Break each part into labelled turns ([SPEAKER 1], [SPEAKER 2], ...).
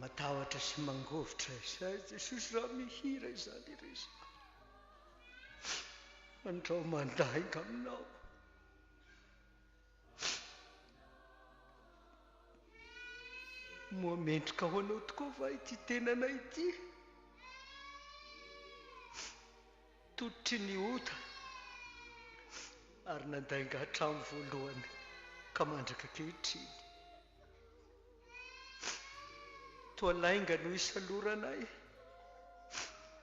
[SPEAKER 1] Matahotra sy mangovitra izay Jesosy raha mihira izany ireza. Andao mandainga aminao. Moa mendrika ho anao tokoa va ity tenana ity? Totry ny ota ary nandainga hatramo voalohany ka mandraka ankehitriny. Toa lainga no isaloranay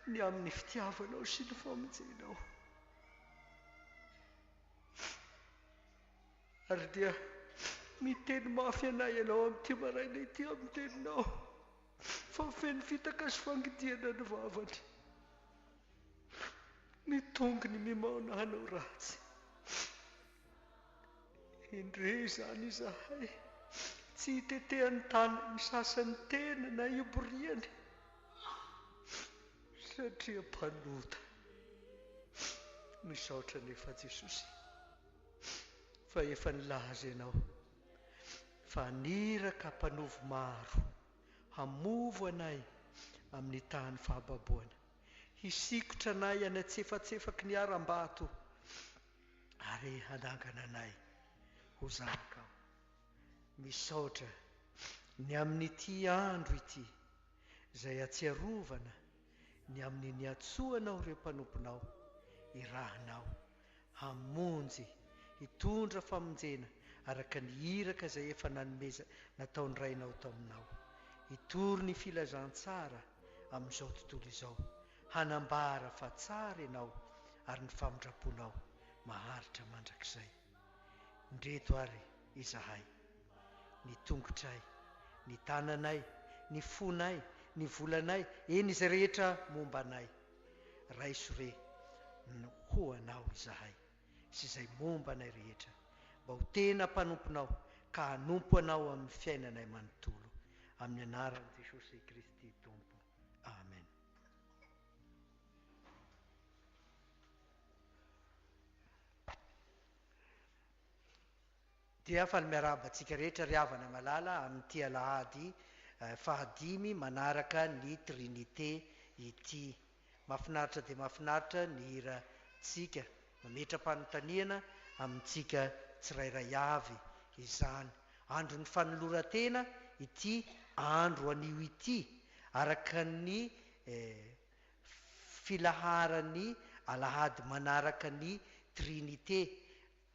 [SPEAKER 1] ny amin'ny fitiavanao sy ny famonjenao. Ary dia miteny mafy anay ianao amin'ity maraina ity amin'ny teninao fa feno fitaka sy fangidiana ny vavany. Ny tongony mimaona anao ratsy. Indre izany izahay tsy hitetehany tany ny sasany tena na iboriany satria mpanota. Misaotra nefa Jesosy fa efa nilaza ianao fa niraka mpanovo maro hamovo anay amin'ny tany fahababoana, hisikotra anay any antsefatsefaky ny aram-bato ary hanangana anay ho zanakao. Misaotra ny amin'ity andro ity izay atsiarovana ny amin'ny niatsoanao ireo mpanomponao irahanao hamonjy hitondra famonjena araka ny iraka izay efa nanomeza nataony rainao tao aminao. Hitory ny filazantsara amin'izao tontolo izao, hanambara fa tsara ianao ary ny famindraponao maharitra mandrakizay. Ndreto ary izahay, ny tongotray, ny tananay, ny fonay, ny volanay, eny izay rehetra momba anay, raisore ho anao izahay sy izay momba anay rehetra, mba ho tena mpanomponao ka hanompo anao amin'ny fiainanay manontolo. Amin'ny anaran'i Jesosy Kristy Tompo. Amen. Dia fa ny miarabantsika rehetra ry havana malala amin'ity alahady fahadimy manaraka ny trinité ity. Mahafinaritra dia mahafinaritra ny hirantsika mametra-panontaniana amintsika tsirairay avy izany. Andro ny fanoloran-tena ity andro anio ity araka ny filaharany alahady manaraka ny trinité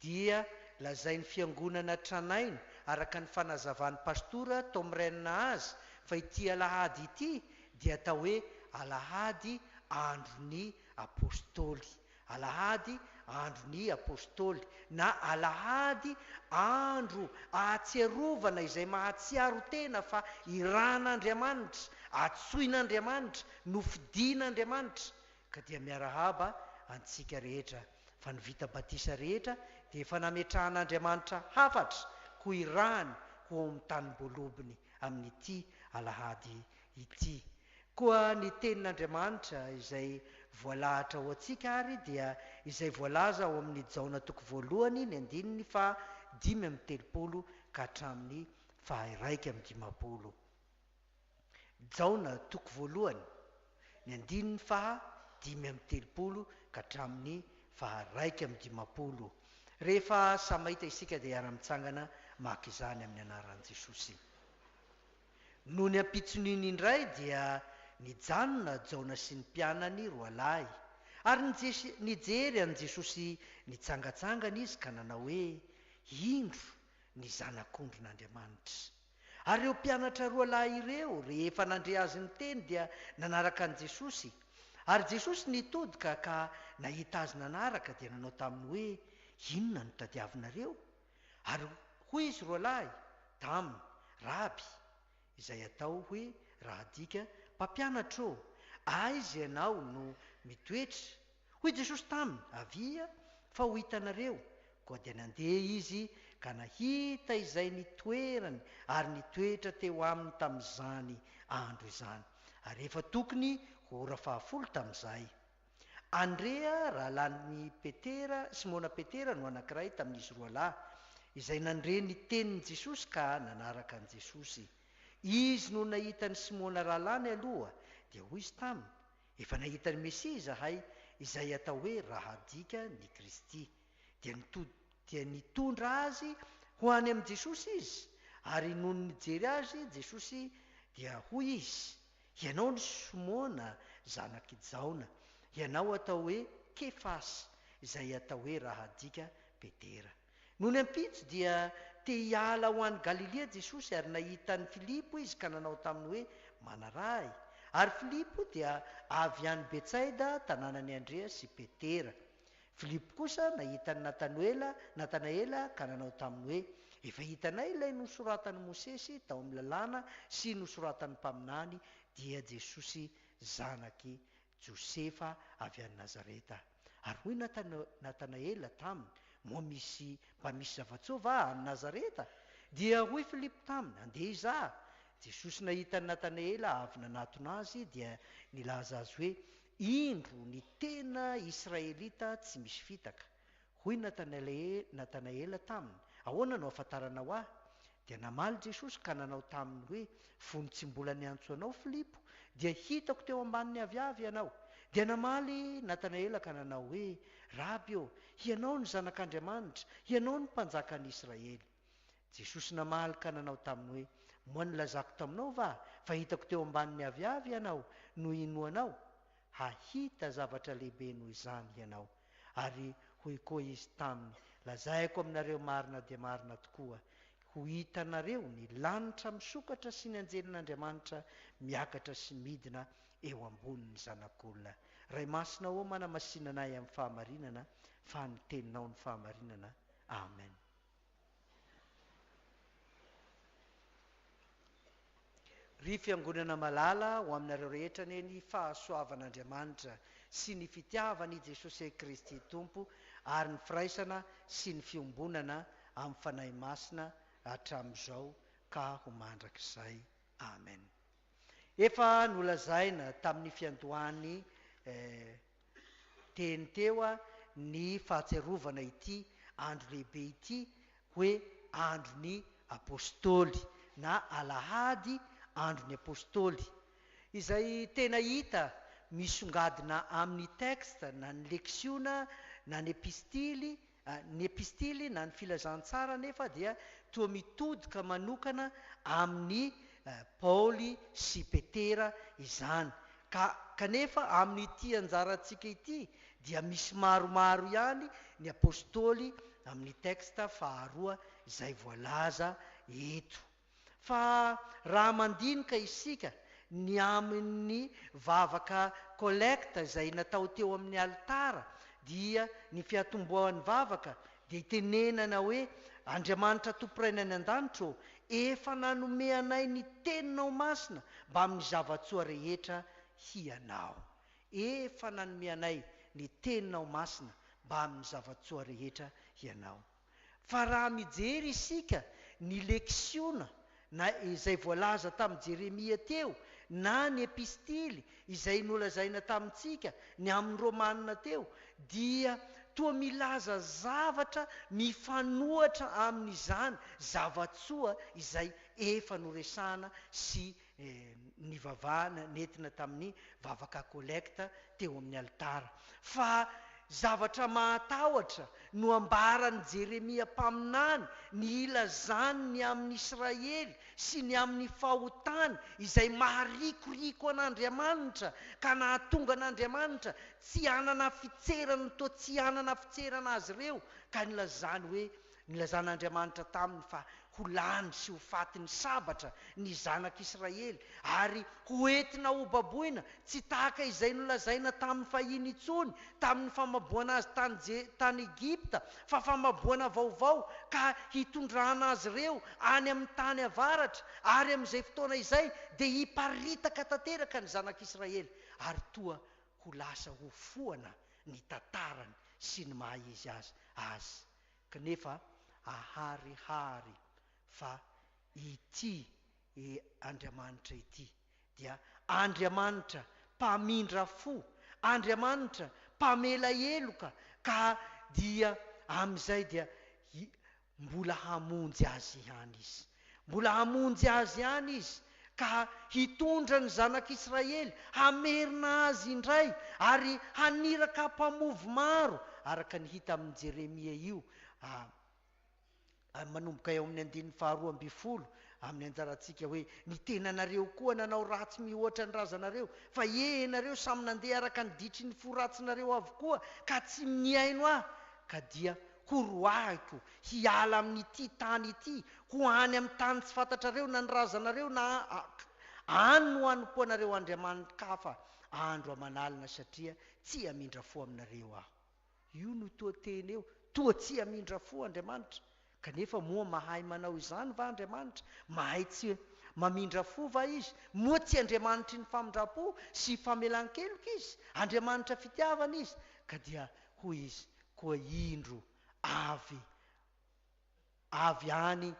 [SPEAKER 1] dia lazay ny fiangonana tranainy araka ny fanazavan'ny pastora tao mirenina azy fa ity alahady ity dia atao hoe alahady andron'ny apôstôly. Alahady andron'ny apôstôly na alahady andro ahatsiarovana izay mahatsiaro tena fa iran'Andriamanitra, atsoin'Andriamanitra, nofidian'Andriamanitra. Ka dia miarahaba antsika rehetra fa ny vita batisa rehetra dia efa nametrahan'Andriamanitra hafatra ho irahany ho amin'ny tanim-bolobiny amin'ity alahady ity. Koa ny tenin'Andriamanitra izay voalahatra ho antsika ary dia izay voalaza ao amin'ny JAONA 1.35-50 ka hatramin'ny 1.30. JAONA 1.35-50 ka hatramin'ny 1.30. Rehefa samy mahita isika dia ara-mitsangana maka izany amin'ny anaran'i Jesosy. No ny ampitson'iny indray dia nijanona JAONA sy ny mpianany roa lahy, ary nijery an'i Jesosy nitsangatsangana izy ka nanao hoe indro ny zanak'ondrin'Andriamanitra. Ary ireo mpianatra roa lahy ireo rehefa nandre azy ny teny dia nanaraka an'i Jesosy. Ary Jesosy nitodika ka nahita azy nanaraka dia nanao taminy hoe inona no tadiavinareo? Ary hoy izy roa lahy taminy, raby, izay atao hoe raha adika mpampianatra ô, aiza ianao no mitoetra? Hoy Jesosy taminy, avia fa ho hitanareo. Koa dia nandeha izy ka nahita izay nitoerany ary nitoetra teo aminy tamin'izany andro izany. Ary efa tokony ora 10 tamin'izay. Andrea rahalan'ny Petera, Simona Petera no anankiray tamin'izy roa lahy, izay nandre ny tenin'i Jesosy ka nanaraka an'i Jesosy. Izy no nahita ny Simona rahalany aloha dia hoy izy taminy, efa nahita ny Mesia izahay, izay atao hoe raha adika ny Kristy. Dia nitondra azy ho any amin'i Jesosy izy, ary noho ny nijery azy Jesosy dia hoy izy, ianao ny Simona zanaky JAONA, ianao atao hoe Kefasy, izay atao hoe raha adika Petera. Noho ny ampitso dia te hiala ho any Galilea Jesosy, ary nahita ny Filipo izy ka nanao taminy hoe manaray. Ary Filipo dia avy any Betsaida, tanànan'i Andrea sy Petera. Filipo kosa nahita ny Natanaela ka nanao taminy hoe efa hitanay ilay nosoratan'i Mosesy tao amin'ny lalàna sy nosoratan'ny mpaminany, dia Jesosy zanaky Josefa avy any Nazareta. Ary hoy Natanaela taminy, moa misy zava-tsoa va any Nazareta? Dia hoy Filipo taminy, andeha izaha. Jesosy nahita ny Natanaela avy nanatona azy dia nilaza azy hoe indro ny tena Israelita tsy misy fitaka. Hoy Natanaela taminy, ahoana no ahafantaranao ahy? Dia namaly Jesosy ka nanao taminy hoe fony tsy mbola niantso anao Filipo, dia hitako teo ambanin'ny aviavy ianao. Dia namaly Natanaela ka nanao hoe raby ô, ianao ny zanak'Andriamanitra, ianao ny mpanjakan'i Israely. Jesosy namaly ka nanao taminy hoe moa nilazako taminao va fa hitako teo ambanin'ny aviavy ianao, no ino anao? Hahita zavatra lehibe noho izany ianao. Ary hoy koa izy taminy, lazaiko aminareo marina dia marina tokoa, ho hitanareo ny lanitra misokatra sy ny anjelin'Andriamanitra miakatra sy midina eo ambonin'ny zanak'olona. Ray masina ho manamasinanay amin'ny fahamarinana, fa ny teninao ny fahamarinana. Amen. Ry fiangonana malala ho aminareo rehetra neny fahasoavan'Andriamanitra sy ny fitiavany Jesosy Kristy Tompo, ary ny firaisana sy ny fiombonana amin'ny fanahy masina hatramin'izao ka ho mandrakizay. Amen. Efa nolazaina tamin'ny fiandohany teny teo ny fahatsiarovana ity andro lehibe ity hoe andron'ny apôstôly na Alahady andron'ny apôstôly, izay tena hita misongadina amin'ny texte na ny leksiona na ny epistily na ny filazantsara, nefa dia toa mitodika manokana amin'ny Paoly sy Petera izany. Kanefa amin'ity anjarantsika ity dia misy maromaro ihany ny apôstôly amin'ny texte faharoa izay voalaza eto. Fa raha mandinika isika ny amin'ny vavaka collecte izay natao teo amin'ny altara, dia ny fiatomboan'ny vavaka dia itenenana hoe Andriamanitra Tomporainany an-danitra, efa nanome anay ny teninao masina mba amin'ny zavatsoa rehetra hianao. Efa nanome anay ny teninao masina mba amin'ny zavatsoa rehetra hianao. Fa raha mijery isika ny leksiona na izay voalaza tamin'i Jeremia teo, na ny epistily izay nolazaina tamintsika ny amin'ny Romanina teo, dia toa milaza zavatra mifanohatra amin'izany zavatsoa izay efa noresana sy nivavahana nentina tamin'ny vavaka collecte teo amin'ny altara. Fa zavatra mahatahotra no ambarany Jeremia mpaminany ny ilazany amin'ny Israely sy ny amin'ny fahotany izay maharikoriko an'Andriamanitra ka nahatonga an'Andriamanitra tsy hanana fitserana toa tsy hanana fitserana azy ireo ka nilazan'Andriamanitra taminy fa ho lany sy ho faty ny sabatra ny zanak'Israely ary ho entina ho baboina tsy tahaka izay nolazaina tamin'ny fahiny intsony tamin'ny famaboana azy tany Egipta fa famaboana vaovao ka hitondrana azy ireo any amin'ny tany avaratra ary amin'izay fotoana izay dia hiparitaka tanteraka ny zanak'Israely ary toa ho lasa ho foana ny tantarany sy ny mahaizy azy kanefa aharihary fa ity Andriamanitra ity dia Andriamanitra mpamindra fo, Andriamanitra mpamela heloka ka dia amin'izay dia mbola hamonjy azy ihany izy, mbola hamonjy azy ihany izy ka hitondra ny zanak'Israely hamerina azy indray ary haniraka mpamovo maro araka ny hita amin'ny Jeremia io manomboka eo amin'ny 12 amin'ny anjarantsika hoe ny tenanareo koa nanao ratsy mihoatra ny razanareo fa nareo samy nandeha araka ny ditry ny foratsinareo avokoa ka tsy miaino aho ka dia horoahiko hiala amin'ity tany ity ho any amin'ny tany tsy fantatrareo na ny razanareo na any no hanompo anareo andriamanikafa andro amanalina satria tsy hamindra fo aminareo aho. Io no toa teny eo, toa tsy hamindra fo Andriamanitra. Kanefa moa mahay manao izany va Andriamanitra? Mahay tsy mamindra fo va izy? Moa tsy Andriamanitra ny famindrapo sy famelan-keloka izy? Andriamanitra fitiavana izy? Ka dia hoy izy koa indro avy any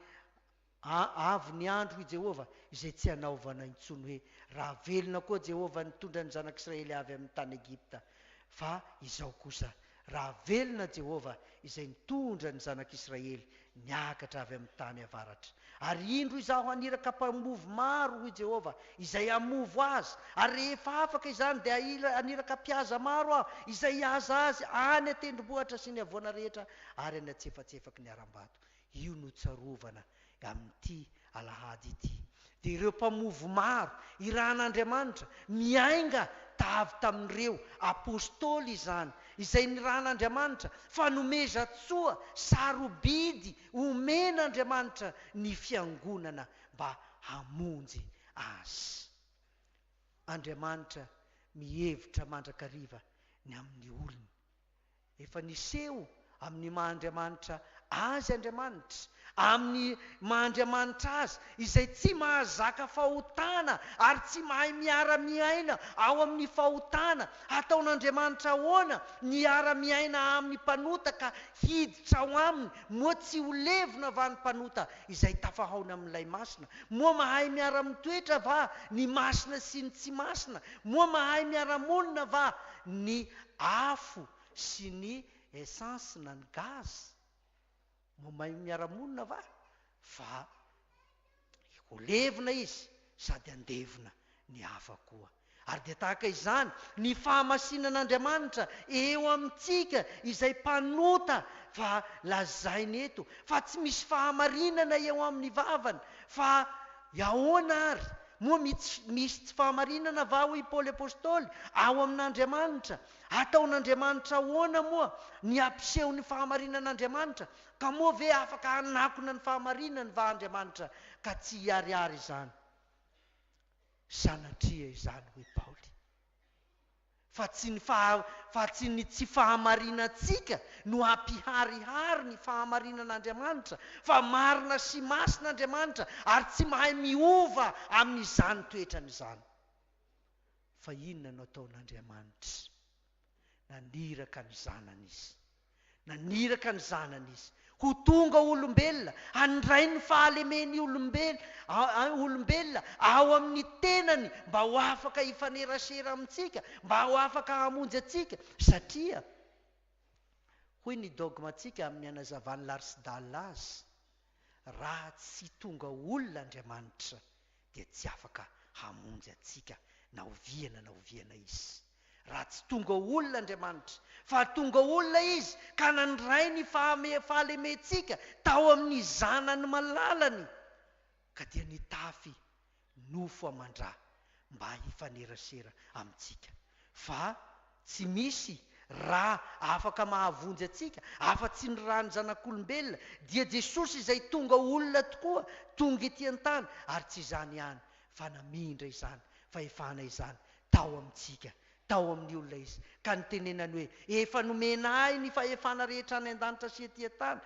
[SPEAKER 1] avy ny andro i Jehova izay tsy hanaovana intsony hoe raha velona koa Jehova nitondra ny zanak'Israely avy amin'ny tany Egipta fa izao kosa raha velona Jehova izay nitondra ny zanak'Israely niakatra avy amin'ny tany avaratra ary indro izaho haniraka mpamovo maro hoy Jehova izay hamovo azy ary rehefa afaka izany dia haniraka mpihaza maro aho izay hihaza azy any atendrombohitra sy ny avoana rehetra ary any atsefatsefaky ny aram-bato. Io no tsarovana amin'ity alahady ity dia ireo mpamovo maro irahan'Andriamanitra miainga tavy tamin'ireo apôstôly izany izay nirahan'Andriamanitra fa nomeza tsoa sarobidy omen'Andriamanitra ny fiangonana mba hamonjy azy. Andriamanitra mihevitra mandrakariva ny amin'ny olony. Efa niseho amin'ny mahandriamanitra azy Andriamanitra, amin'ny mahandriamanitra azy izay tsy mahazaka fahotana ary tsy mahay miara-miaina ao amin'ny fahotana. Ataon'Andriamanitra ahoana miara-miaina amin'ny mpanota ka hiditra ao aminy, moa tsy ho levona va ny mpanota izay tafahaona amin'ilay masina? Moa mahay miara-mitoetra va ny masina sy ny tsy masina? Moa mahay miara-monina va ny afo sy ny essence na ny gaz? Moa mahay miara-monina va? Fa ho levona izy sady andevona ny hafa koa. Ary dia tahaka izany ny fahamasinan'Andriamanitra eo amintsika izay mpanota fa lazainy eto fa tsy misy fahamarinana eo amin'ny vavany fa ahoana ary? Moa misy tsy fahamarinana va hoy Paoly apôstôly ao amin'Andriamanitra? Ataon'Andriamanitra ahoana moa ny ampiseho ny fahamarinan'Andriamanitra? Ka moa ve afaka hanakona ny fahamarinana va Andriamanitra ka tsy hiariary izany? Sanatria izany hoy Paoly. Fa tsy ny tsy fahamarinantsika no hampiharihary ny fahamarinan'Andriamanitra fa marina sy masin'Andriamanitra ary tsy mahay miova amin'izany toetrany izany. Fa inona no ataon'Andriamanitra? Naniraka ny zanany izy, naniraka ny zanany izy ho tonga olombelona, handray ny fahalemeny olombelona ao amin'ny tenany mba ho afaka hifanerasera amintsika, mba ho afaka hamonjy atsika. Satria hoy ny dogmatsika amin'ny hanazavany larisidalina azy, raha tsy tonga olona Andriamanitra dia tsy afaka hamonjy atsika na oviana izy. raha tsy tonga olona Andriamanitra, fa tonga olona izy ka nandray ny fahalementsika tao amin'ny zanany malalany, ka dia nitafy nofo amandrà mba hifanerasera amintsika. Fa tsy misy raha afaka mahavonjy atsika afa-tsy ny raha ny zanak'olombelona, dia Jesosy izay tonga olona tokoa, tonga ety an-tany, ary tsy izany ihany fa namindra izany fahefana izany tao amintsika, tao amin'ny olona izy, ka nitenenany hoe efa nomenahy ny fahefana rehetra any an-danitra sy ety an-tany,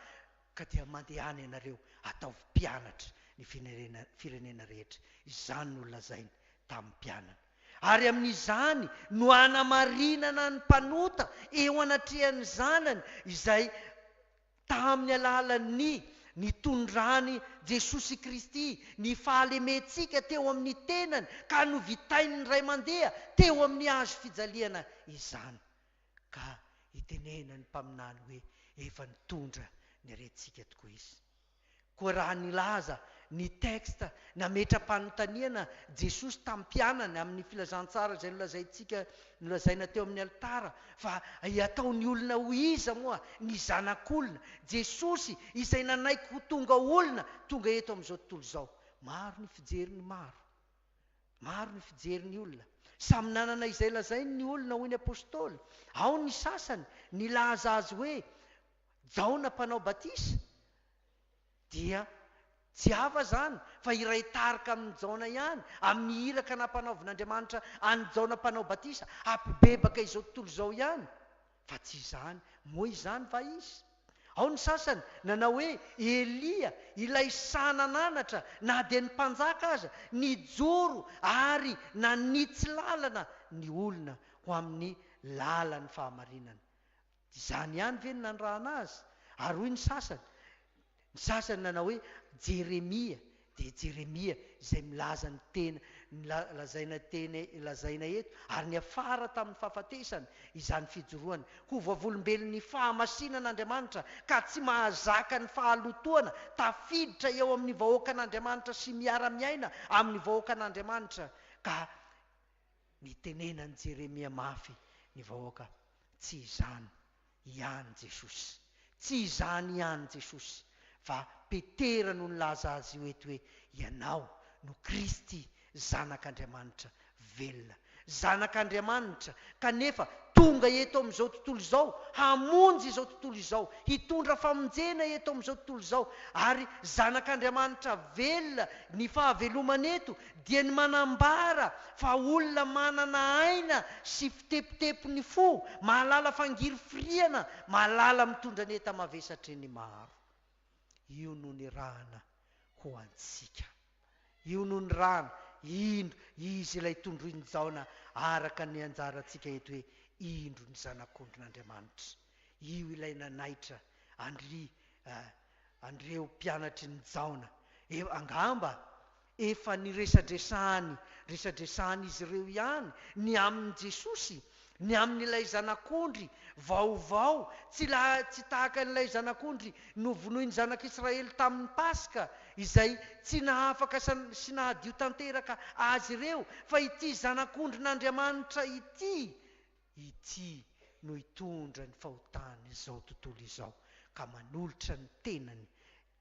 [SPEAKER 1] ka dia mandehany ianareo ataovy mpianatra ny firenena rehetra. Izany no lazainy tamin'ny mpianana, ary amin'izany no anamarinana ny mpanota eo anatrehan'ny zanany izay tamin'ny alalan'ny nitondrany Jesosy Kristy ny fahalementsika teo amin'ny tenany, ka no vitainy ny ray mandeha teo amin'ny hazo fijaliana izany, ka itenenany mpaminany hoe efa nitondra ny aretintsika tokoa izy. Koa raha nilaza ny teksta nametra-panontaniana Jesosy tamin'ny mpianany amin'ny filazantsara izay nolazaina teo amin'ny altara, fa ataony olona ho iza moa ny zanak'olona, Jesosy izay nanaiky ho tonga olona, tonga eto amin'izao tontolo izao. Maro ny fijeriny, maro ny fijeriny olona, samy nanana izay lazainy ny olona hoy ny apôstôly. Ao ny sasany nilaza azy hoe JAONA mpanao batisa, dia tsy hafa zany fa iray tarika amin'ny JAONA ihany, amin'ny iraka nampanaovin'Andriamanitra any JAONA mpanao batisa hampibebaka izao tontolo izao ihany, fa tsy izany moa izany va izy. Ao ny sasany nanao hoe Elia, ilay sanan'anatra, na dia ny mpanjaka aza, nijoro ary nanitsy lalana ny olona ho amin'ny lalan'ny fahamarinana. Izany ihany ve ny nandrahana azy? Ary hoy ny sasany nanao hoe Jeremia, dia Jeremia izay milaza ny tena lazaina eto, ary ny afara tamin'ny fahafatesany izany fijoroany ho vavolombelon'ny fahamasinan'Andriamanitra, ka tsy mahazaka ny fahalotoana, tafiditra eo amin'ny vahoakan'Andriamanitra sy miara-miaina amin'ny vahoakan'Andriamanitra, ka nitenenan'i Jeremia mafy ny vahoaka, tsy izany ihany Jesosy, tsy izany ihany Jesosy, fa Petera no nilaza azy eto hoe ianao no Kristy, zanak'Andriamanitra velona, zanak'Andriamanitra, kanefa tonga eto amin'izao tontolo izao, hamonjy izao tontolo izao, hitondra famonjena eto amin'izao tontolo izao, ary zanak'Andriamanitra velona. Ny fahavelomana eto dia ny manambara fa olona manana aina sy fitepitepony fo, mahalala fangiry firiana, mahalala mitondra ny enta mavesatra ny maro. Io no ny rahana ho antsika, io no ny rahana indro izy ilay tondroiny JAONA araka ny anjarantsika eto hoe indro ny zanak'ondrin'Andriamanitra. Io ilay nanaitra andreo mpianatry ny JAONA, angamba efa niresadresany izy ireo ihany ny amin'ny Jesosy, ny amin'ilay zanak'ondry vaovao, tsy tahaka n'ilay zanak'ondry novonoiny zanak'Israely tamin'ny Paska, izay tsy nahafaka sy nahadio tanteraka azy ireo, fa ity zanak'ondrin'Andriamanitra ity no hitondra ny fahotany izao tontolo izao, ka manolotra ny tenany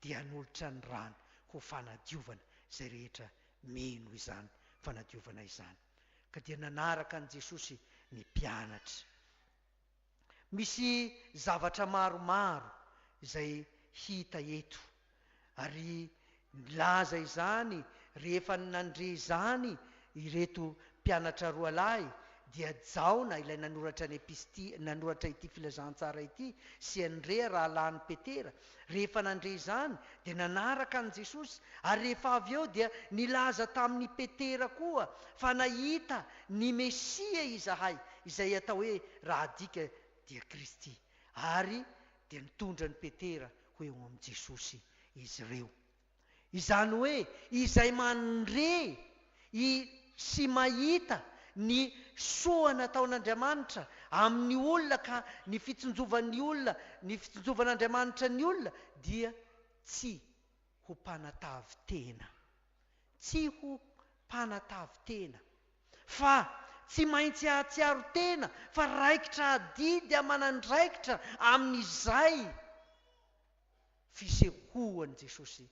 [SPEAKER 1] dia hanolotra ny rany ho fanadiovana izay rehetra mino izany fanadiovana izany. Ka dia nanaraka an' Jesosy ny mpianatra. Misy zavatra maromaro izay hita eto, ary milaza izany rehefa nandre izany ireto mpianatra roa lahy, dia JAONA ilay nanoratra ity filazantsara ity, sy Andre rahalahy Petera, rehefa nandre izany dia nanaraka an' Jesosy, ary rehefa avy eo dia nilaza tamin'ny Petera koa fa nahita ny Mesia izahay, izay atao hoe raha adika dia Kristy, ary dia nitondra ny Petera ho eo amin'i Jesosy izy ireo. Izany hoe izay mandre sy mahita ny soa nataon'Andriamanitra amin'ny olona, ka ny fitsonjovan'ny olona, ny fitsonjovan'Andriamanitra ny olona, dia tsy ho mpanatavy tena, fa tsy maintsy ahatsiaro tena fa raikitra adidy amanandraikitra amin'izay fisehoany Jesosy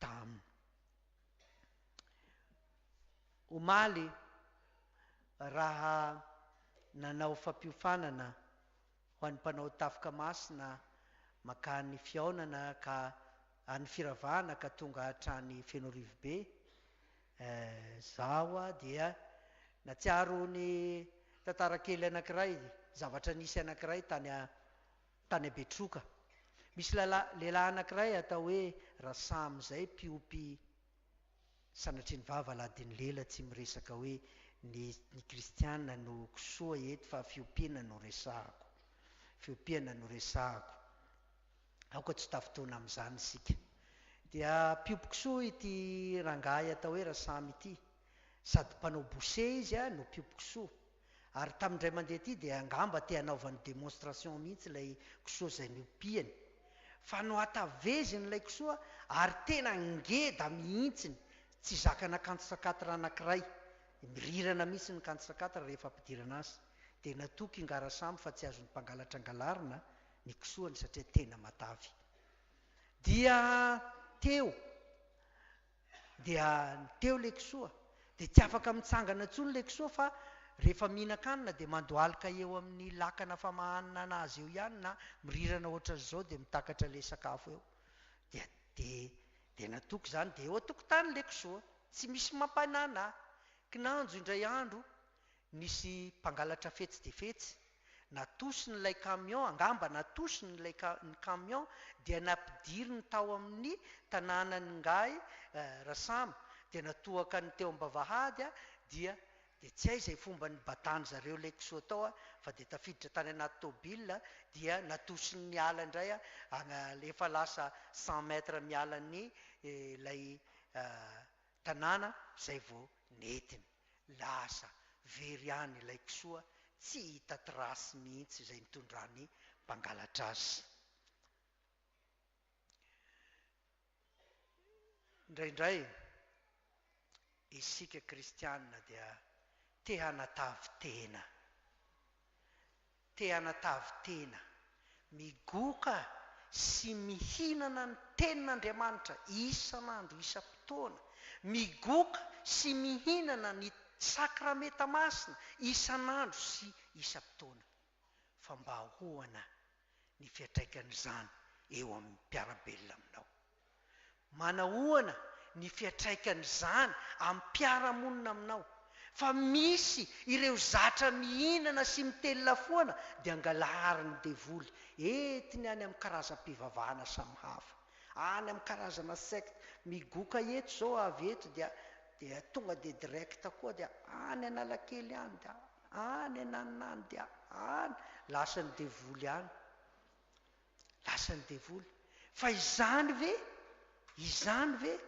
[SPEAKER 1] taminy. Omaly raha nanao fampiofanana ho an'ny mpanao tafoka masina makany fiaonana ka any firavahana ka tonga hatrany Fenorivobe, zaho dia natsiaro ny tantara kely anankiray, zavatra nisy anankiray tany Betroka. Misy lehilahy anankiray atao hoe Rasamy zay mpiopy sanatry ny vava Aladiny lela, tsy miresaka hoe ny kristiana no kisoa eto fa fiompiana no resahako, fiompiana no resahako. Aoka tsy tafitoana amin'izany isika. Dia mpiopy kisoa ity rangahy atao hoe Rasamy ity, sady mpanao bose izy no mpiopy kisoa. Ary tamindray mandeha ity dia angamba te hanaovany démonstration mihitsy ilay kisoa zay miompiany. Fa no ataveziny ilay kisoa ary tena ngeda mihitsiny, tsy zakana kansakatra anankiray, mirirana mihitsy ny kansakatra rehefa ampidirana azy. Dia natoky Rasamy fa tsy azony mpangalatra angalarina ny kisoany satria tena matavy. Dia teo le kisoa, dia tsy afaka mitsangana intsony le kisoa fa rehefa mihinan-kanina dia mandoalika eo amin'ny lakana famahanana anazy eo ihany, na mirirana ohatran'izao dia mitakatra le sakafo eo. Dia natoky zany dia eo an-tokotany le kisoa, tsy misy mampanana. Kinanjo indray andro nisy mpangalatra fetsy de fetsy, natosiny ilay camion, angamba natosiny ilay camion, dia nampidiry ny tao amin'ny tanànany ngay Rasamy, dia natoaka ny teo am-bavahady dia tsy hay zay fomba ny batany zareo le kisoa tao fa dia tafiditra tany anaty tôbila, dia natosiny miala indray efa lasa 100 mètres miala ny ilay tanàna zay vao netiny. Lasa very any ilay kisoa, tsy hita trasy mihitsy zay nitondrany mpangalatra azy. Indraindray isika kristianina dia te hanatavy tena, migoka sy mihinana ny tenin'Andriamanitra isan'andro isam-potoana, migoka sy mihinana ny sakrameta masina isan'andro sy isam-potoana, fa mba ahoana ny fiatraikan'izany eo amin'ny mpiarabelona aminao? Manahoana ny fiatraikan'izany amin'ny mpiaramonina aminao? Fa misy ireo zatra mihinana sy mitelona foana dia angalariny devoly etiny any amin'ny karazam-pivavahana samihafa, any amin'ny karazana secte. Migoka eto zao avy eto dia tonga de direkta koa dia any Analakely any, dia any Ananany, dia any lasany devoly any, lasany devoly. Fa izany ve?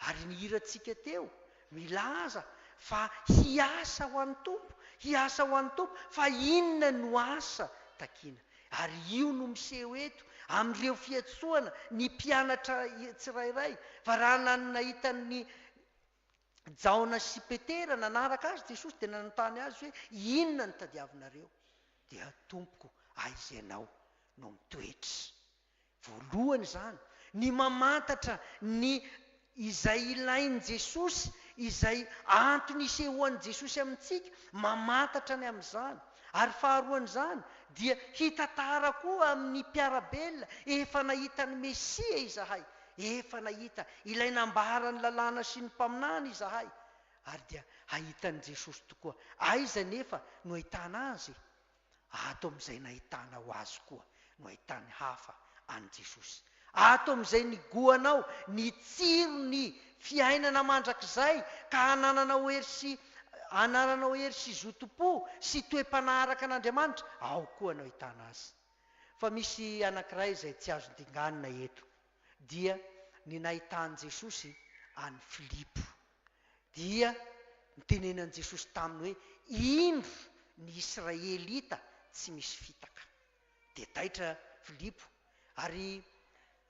[SPEAKER 1] Ary ny hirantsika teo milaza fa hiasa ho an'ny Tompo, fa inona no asa takina? Ary io no miseho eto amin'ireo fiatsoana ny mpianatra tsirairay. Fa raha nahitany JAONA sy Petera nanaraka azy Jesosy dia nanontany azy hoe inona ny tadiavinareo? Dia Tompoko, aiza ianao no mitoetra. Voalohany zany ny mamantatra ny izay ilainy Jesosy, izay antony isehoan'i Jesosy amintsika, mamantatra ny amin'izany. Ary faharoan'izany dia hitantara koa amin'ny mpiarabelona, efa nahita ny Mesia izahay, efa nahita ilay nambarany lalàna sy ny mpaminany izahay, ary dia hahitan'i Jesosy tokoa. Aiza nefa no ahitana azy? Ato amin'izay nahitana ho azy koa no ahitany hafa an' Jesosy. Ato amin'izay ny goanao, ny tsirony fiainana mandrakizay ka anananao hery sy zotom-po sy toe-panaraka an'Andriamanitra, ao koa no ahitana azy. Fa misy anankiray izay tsy azo dinganina eto, dia ny nahitany Jesosy any Filipo. Dia nitenenan'i Jesosy taminy hoe indro ny Israelita tsy misy fitaka. Dia taitra Filipo, ary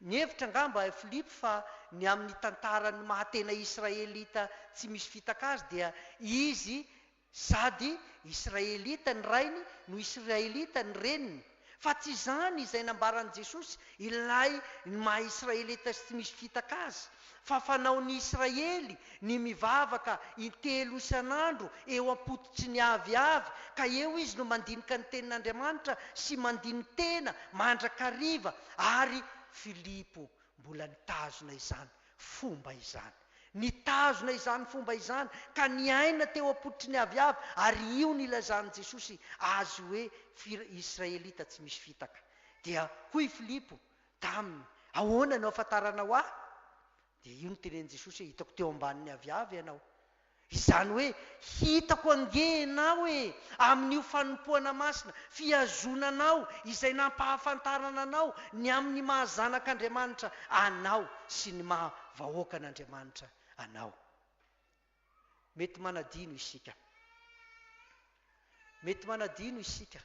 [SPEAKER 1] nievitra angamba Filipo fa ny amin'ny tantarany mahatena Israelita tsy misy fitaka azy dia izy sady israelita ny rainy no israelita ny reniny. Fa tsy zany izay nambaran'i Jesosy ilay maha israelita sy tsy misy fitaka azy, fa fanaon'ny Israely ny mivavaka intelo isan'andro eo am-pototry ny aviavy, ka eo izy no mandinika ny tenin'Andriamanitra sy mandinika tena mandrakariva. Ary Filipo mbola nitazona izany fomba izany, nitazona izany fomba izany ka niaina teo am-pototry ny aviavy, ary io nilazan'i Jesosy azy hoe israelita tsy misy fitaka. Dia hoy Filipo taminy, ahoana no ahafantarana ho ahy? Dia io no tenen'i Jesosy hoe hitako teo ambanin'ny aviavy ianao. Izany hoe hitako angenao amin'io fanompoana masina, fiazonanao izay nampahafantarana anao ny amin'ny mahazanak'Andriamanitra anao sy ny mahavahoaka an'Andriamanitra anao. Mety manadino isika, mety manadino isika.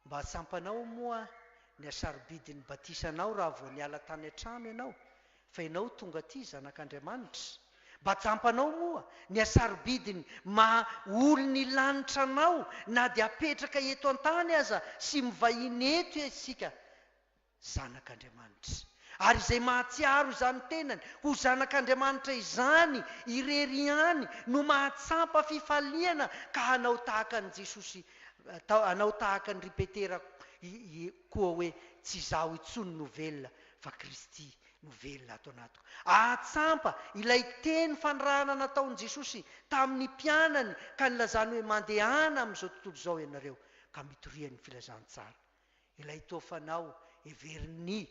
[SPEAKER 1] Mba hatsampanao moa ny asarobidin'ny batisanao raha vao niala tany an-trano ianao, fa ianao tonga aty zanak'Andriamanitra. Mba tsampanao moa ny asarobidiny olony lanitra anao, na dia apetraka eto an-tany aza sy mivahiny eto isika zanak'Andriamanitra. Ary izay mahatsiaro izany tenany ho zanak'Andriamanitra izany irery ihany no mahatsampa fifaliana ka hanao tahaka an'i Jesosy, hanao tahaka ny ry Petera koa hoe tsy izaho intsony no velona fa Kristy no velona ato anatiko. Ahatsampa ilay teny fanirahana nataon'i Jesosy tamin'ny mpianany ka nilazany hoe mandehana amin'izao tontolo izao ianareo ka mitorian'ny filazantsara. Ilay tofanao heverin'ny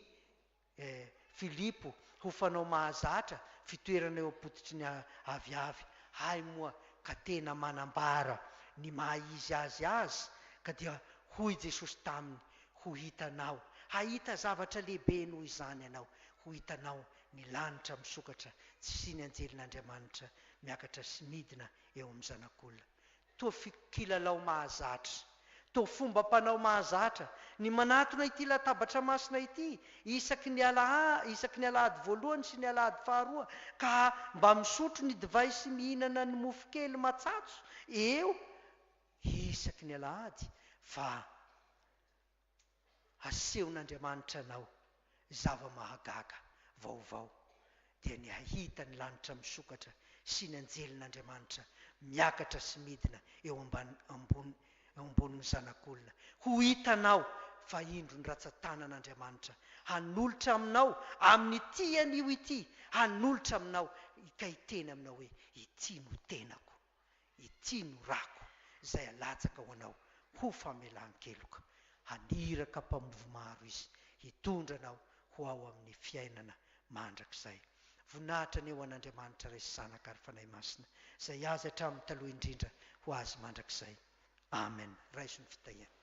[SPEAKER 1] Filipo ho fanao mahazatra fitoerana eo am-pototry ny aviavy. Hay moa ka tena manambara ny mahaizy azy ka dia hoy Jesosy taminy, ho hitanao, hahita zavatra lehibe noho izany ianao, ho hitanao ny lanitra misokatra sy ny anjelin'Andriamanitra miakatra sy midina eo amin'ny zanak'olona. Toa kilalao mahazatra, toa fomba-panao mahazatra ny manatona ity latabatra masina ity isaky ny alahady voalohany sy ny alahady faharoa, ka mba misotro ny divay sy mihinana ny mofo kely matsatso eo isaky ny alahady, fa asehon'Andriamanitra anao zava-mahagaga vaovao, dia ny ahita ny lanitra misokatra sy ny anjelin'Andriamanitra miakatra sy midina eo ambonin'ny zanak'olona. Ho hitanao fa indro ny ratsan-tanan'Andriamanitra hanolotra aminao amin'ny tian'io ity, hanolotra aminao ka hiteny aminao hoe ity no tenako, ity no rako izay alatsaka ho anao ho famelan-keloka. Haniraka mpamovo maro izy, hitondra anao ho ao amin'ny fiainana mandrakizay. Voninahitra ny eo an'Andriamanitra ray sy zanaka ary fanahy masina izay azy hatramin'ny taloha indrindra ho azy mandrakizay. Amen. Raiso ny fitahiana.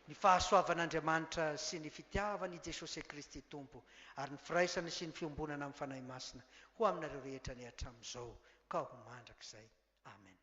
[SPEAKER 1] Ny fahasoavan'Andriamanitra sy ny fitiavan'i Jesosy Kristy Tompo ary ny firaisana sy ny fiombonana amin'ny fanahy masina ho aminareo rehetra ny hatramin'izao ka ho mandrakizay. Amen.